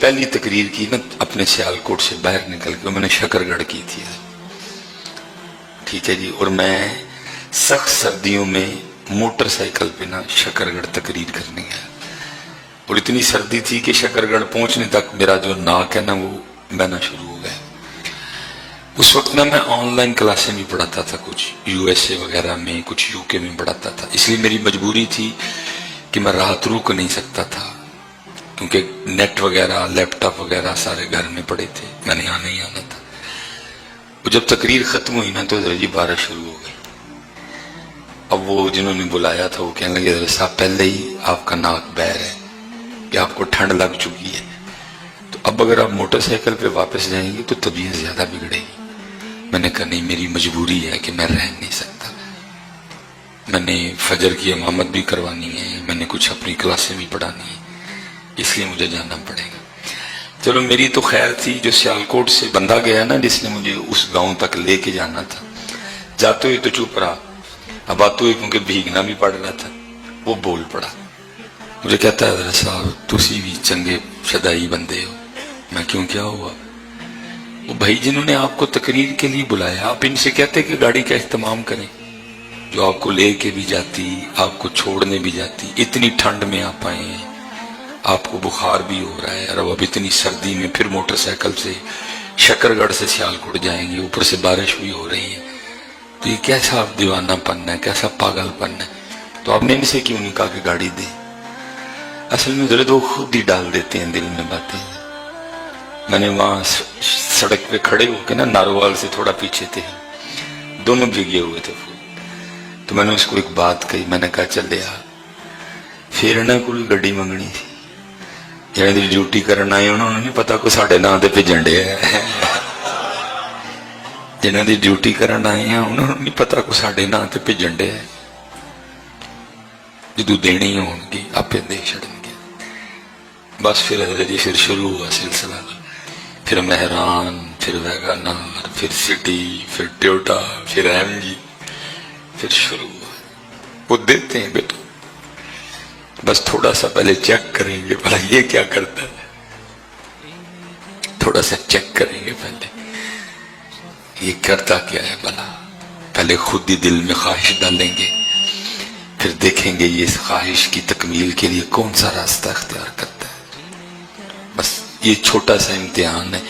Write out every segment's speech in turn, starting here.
पहली तकरीर की ना अपने सियालकोट से बाहर निकल के मैंने शकरगढ़ की थी, ठीक है जी। और मैं सख्त सर्दियों में मोटरसाइकिल पे ना शकरगढ़ तकरीर करने गया, और इतनी सर्दी थी कि शकरगढ़ पहुंचने तक मेरा जो नाक है ना वो बहना शुरू हो गया। उस वक्त ना मैं ऑनलाइन क्लासें भी पढ़ाता था, कुछ यूएसए वगैरह में, कुछ यूके में पढ़ाता था, इसलिए मेरी मजबूरी थी कि मैं रात रुक नहीं सकता था, क्योंकि नेट वगैरह लैपटॉप वगैरह सारे घर में पड़े थे, मैंने आना ही आना था। वो जब तकरीर खत्म हुई ना तो जी बारिश शुरू हो गई। अब वो जिन्होंने बुलाया था वो कहने लगे साहब पहले ही आपका नाक बह रहा है कि आपको ठंड लग चुकी है, तो अब अगर आप मोटरसाइकिल पे वापस जाएंगे तो तबीयत ज्यादा बिगड़ेगी। मैंने कहा नहीं, मेरी मजबूरी है कि मैं रह नहीं सकता, मैंने फजर की इमामत भी करवानी है, मैंने कुछ अपनी क्लासें भी पढ़ानी है, इसलिए मुझे जाना पड़ेगा। चलो मेरी तो खैर थी, जो सियालकोट से बंदा गया ना जिसने मुझे उस गांव तक लेके जाना था, जाते हुए तो चुप रहा, अब आते हुए क्योंकि भीगना भी पड़ रहा था, वो बोल पड़ा। मुझे कहता है साहब तुसी भी चंगे शदाई बंदे हो। मैं क्यों, क्या हुआ? वो भाई जिन्होंने आपको तकरीर के लिए बुलाया, आप इनसे कहते कि गाड़ी का इस्तेमाल करें, जो आपको लेके भी जाती, आपको छोड़ने भी जाती। इतनी ठंड में आप आए हैं, आपको बुखार भी हो रहा है, और अब इतनी सर्दी में फिर मोटरसाइकिल से शकरगढ़ से सियालकोट जाएंगे, ऊपर से बारिश भी हो रही है, तो ये कैसा दीवानापन है, कैसा पागलपन है। तो आपने इनसे क्यों नहीं कहा कि गाड़ी दे? असल में जरूरत वो खुद ही डाल देते हैं दिल में बातें। मैंने वहां सड़क पे खड़े होकर ना, नारोवाल से थोड़ा पीछे थे, दोनों भीगे हुए थे, तो मैंने उसको एक बात कही, मैंने कहा चल यार फिर ना कोई गड्डी मंगनी थी, जिन्हें दी ड्यूटी करना आए उन्होंने नहीं पता को साढ़े नां ते भेजन डे है, जिन्हों की ड्यूटी करना आए हैं उन्होंने नहीं पता को साढ़े नां ते भेजन डे है, जो देनी होगी आपे दे छड़ेंगे। बस फिर शुरू हुआ सिलसिला, फिर मेहरान, फिर वैगनार, फिर सिटी, फिर टोयोटा, फिर एमजी, फिर शुरू हुआ। वो देते हैं बेटा, बस थोड़ा सा पहले चेक करेंगे भला ये क्या करता है, थोड़ा सा चेक करेंगे पहले ये करता क्या है भला, पहले खुद ही दिल में ख्वाहिश डालेंगे, फिर देखेंगे ये इस ख्वाहिश की तकमील के लिए कौन सा रास्ता अख्तियार करता है। बस ये छोटा सा इम्तिहान है,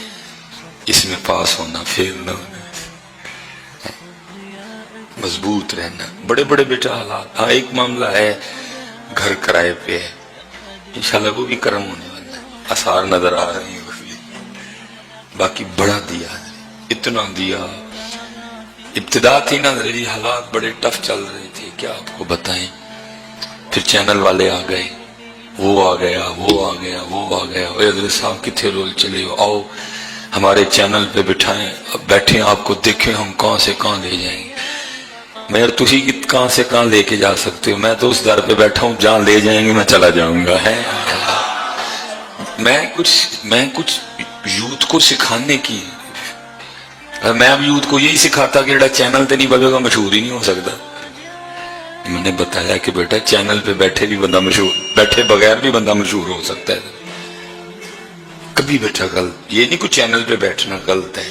इसमें पास होना फेल न होना, मजबूत रहना। बड़े बड़े बेटा हालात, हाँ एक मामला है घर किराए पे है, इंशाल्लाह वो भी कर्म होने वाला है, आसार नजर आ रही है उसमें, बाकी बड़ा दिया, इतना दिया। इब्तिदा थी ना जी, हालात बड़े टफ चल रहे थे, क्या आपको बताएं। फिर चैनल वाले आ गए, वो आ गया, वो आ गया, वो आ गया, हजरत साहब कितने रोल चले हो, आओ हमारे चैनल पे बिठाएं, अब बैठे आपको देखें हम कहां से कहां ले जाएंगे। मैं यार तुसी कहां से कहां लेके जा सकते हो, मैं तो उस दर पे बैठा हूं जहां ले जाएंगे मैं चला जाऊंगा है। मैं कुछ यूथ को सिखाने की, मैं अब यूथ को यही सिखाता कि जेड़ा चैनल पे नहीं बगेगा मशहूर ही नहीं हो सकता। मैंने बताया कि बेटा चैनल पे बैठे भी बंदा मशहूर, बैठे बगैर भी बंदा मशहूर हो सकता है। कभी बेटा गलत, ये नहीं कुछ चैनल पे बैठना गलत है,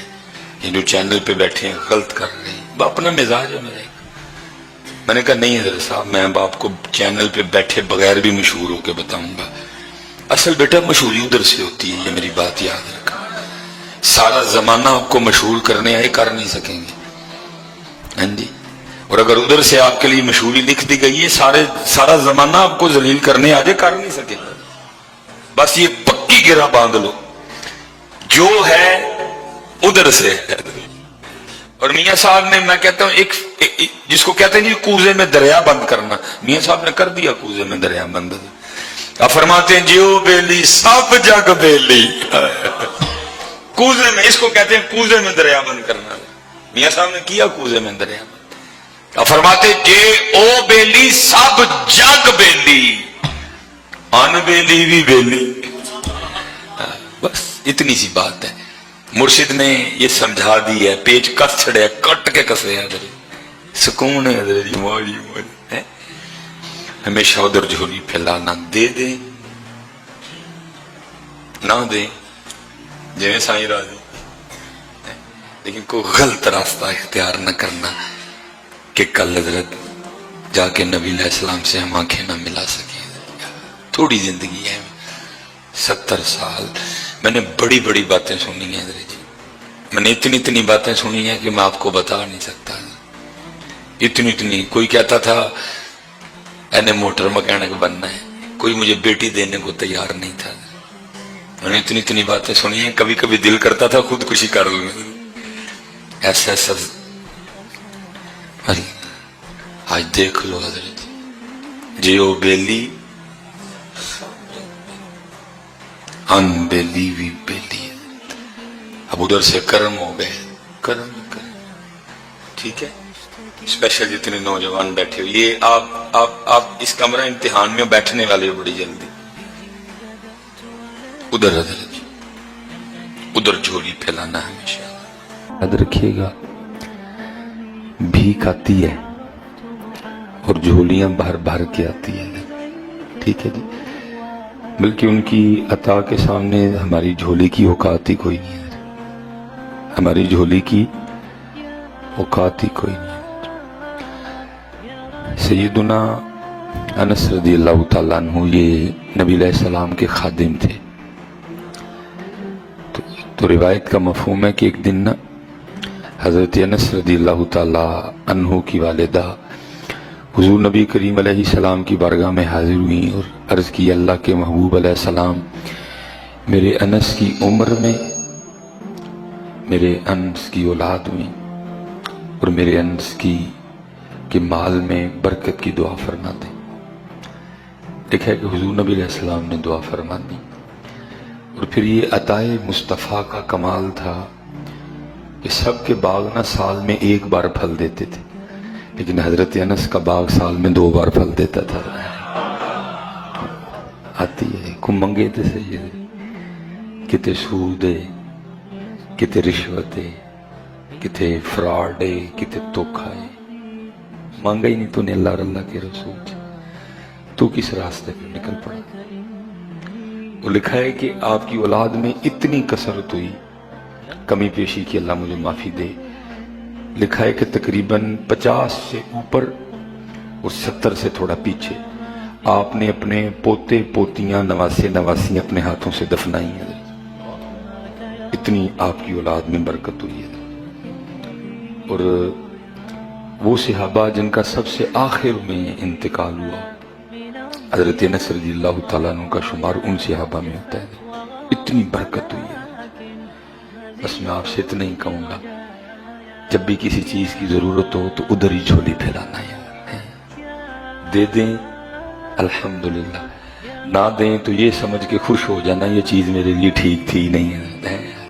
ये जो चैनल पे बैठे हैं गलत कर रहे हैं, अपना मिजाज है मेरा। मैंने कहा नहीं हजरत साहब मैं अब आपको चैनल पे बैठे बगैर भी मशहूर होकर बताऊंगा। असल बेटा मशहूरी उधर से होती है, ये मेरी बात याद रखा। सारा जमाना आपको मशहूर करने आए कर नहीं सकेंगे, हाँ जी। और अगर उधर से आपके लिए मशहूरी लिख दी गई है, सारा जमाना आपको जलील करने आ जाए कर नहीं सकेगा। बस ये पक्की गिरा बांध लो, जो है उधर से है। और मियां साहब ने, मैं कहता हूं एक जिसको कहते हैं जी कूजे में दरिया बंद करना, मियां साहब ने कर दिया कूजे में दरिया बंद। आप फरमाते हैं जियो बेली सब जग बेली, कूजे में, इसको कहते हैं कूजे में दरिया बंद करना। मियां साहब ने किया कूजे में दरिया बंद। आप फरमाते जे ओ बेली सब जग बेली, अन बेली भी बेली। बस इतनी सी बात है, मुर्शिद ने ये समझा दी है, पेच कस छड़े कट के कसे है, सुकून है जी, मौज है। हमेशा उधर झोली फैलाना, दे दे نہ دیں جیسے سائیں راضی، لیکن کوئی غلط راستہ اختیار نہ کرنا کہ کل حضرت جا کے نبی علیہ السلام سے ہم آنکھیں نہ ملا سکیں۔ تھوڑی زندگی ہے، 70 سال میں نے بڑی بڑی باتیں سنی ہیں حضرت جی، میں نے اتنی باتیں سنی ہیں کہ میں آپ کو بتا نہیں سکتا، اتنی۔ کوئی کہتا تھا اینے موٹر مکینک بننا ہے، کوئی مجھے بیٹی دینے کو تیار نہیں تھا۔ میں نے اتنی باتیں سنی ہیں، کبھی کبھی دل کرتا تھا خودکشی کر لوں، ایسا آج دیکھ لو حضرت جیو بیلی ان بیلی وی بیلی، اب ادھر سے کرم ہو گئے، کرم ٹھیک ہے۔ اسپیشل جتنے نوجوان بیٹھے ہو، یہ آپ اس کمرہ امتحان میں بیٹھنے والے بڑی جلدی، ادھر حضرت ادھر جھولی پھیلانا ہمیشہ یاد رکھیے گا۔ بھیک آتی ہے اور جھولیاں بھر کے آتی ہے، ٹھیک ہے جی، بلکہ ان کی عطا کے سامنے ہماری جھولی کی اوقات ہی کوئی نہیں ہے، ہماری جھولی کی اوقات ہی کوئی نہیں ہے۔ سیدنا انس رضی اللہ تعالیٰ عنہ یہ نبی علیہ السلام کے خادم تھے، تو روایت کا مفہوم ہے کہ ایک دن نا حضرت انس رضی اللہ تعالیٰ عنہ کی والدہ حضور نبی کریم علیہ السلام کی بارگاہ میں حاضر ہوئیں اور عرض کی، اللہ کے محبوب علیہ السلام، میرے انس کی عمر میں میرے انس کی اولاد میں اور میرے انس کے مال میں برکت کی دعا فرما دیں۔ دیکھا کہ حضور نبی علیہ السلام نے دعا فرما دی، اور پھر یہ عطائے مصطفیٰ کا کمال تھا کہ سب کے باغ نہ سال میں ایک بار پھل دیتے تھے، لیکن حضرت انس کا باغ سال میں 2 بار پھل دیتا تھا۔ آتی ہے کو منگے تے سید، کتے سود ہے، کتے رشوت ہے، کتے فراڈ ہے، کتے دھوکا ہے، مانگا ہی نہیں تو نے اللہ اور اللہ کے رسول سے، تو کس راستے پہ نکل پڑا۔ وہ لکھا ہے کہ آپ کی اولاد میں اتنی کثرت ہوئی، کمی پیشی کی اللہ مجھے معافی دے، لکھا ہے کہ تقریباً 50 سے اوپر اور 70 سے تھوڑا پیچھے آپ نے اپنے پوتے پوتیاں نواسے نواسیاں اپنے ہاتھوں سے دفنائی ہیں، اتنی آپ کی اولاد میں برکت ہوئی ہے۔ اور وہ صحابہ جن کا سب سے آخر میں انتقال ہوا، حضرت انس رضی اللہ تعالیٰ عنہ کا شمار ان صحابہ میں ہوتا ہے، اتنی برکت ہوئی ہے۔ بس میں آپ سے اتنا ہی کہوں گا، جب بھی کسی چیز کی ضرورت ہو تو ادھر ہی جھولی پھیلانا ہے، دے دیں الحمدللہ، نہ دیں تو یہ سمجھ کے خوش ہو جانا یہ چیز میرے لیے ٹھیک تھی نہیں ہے،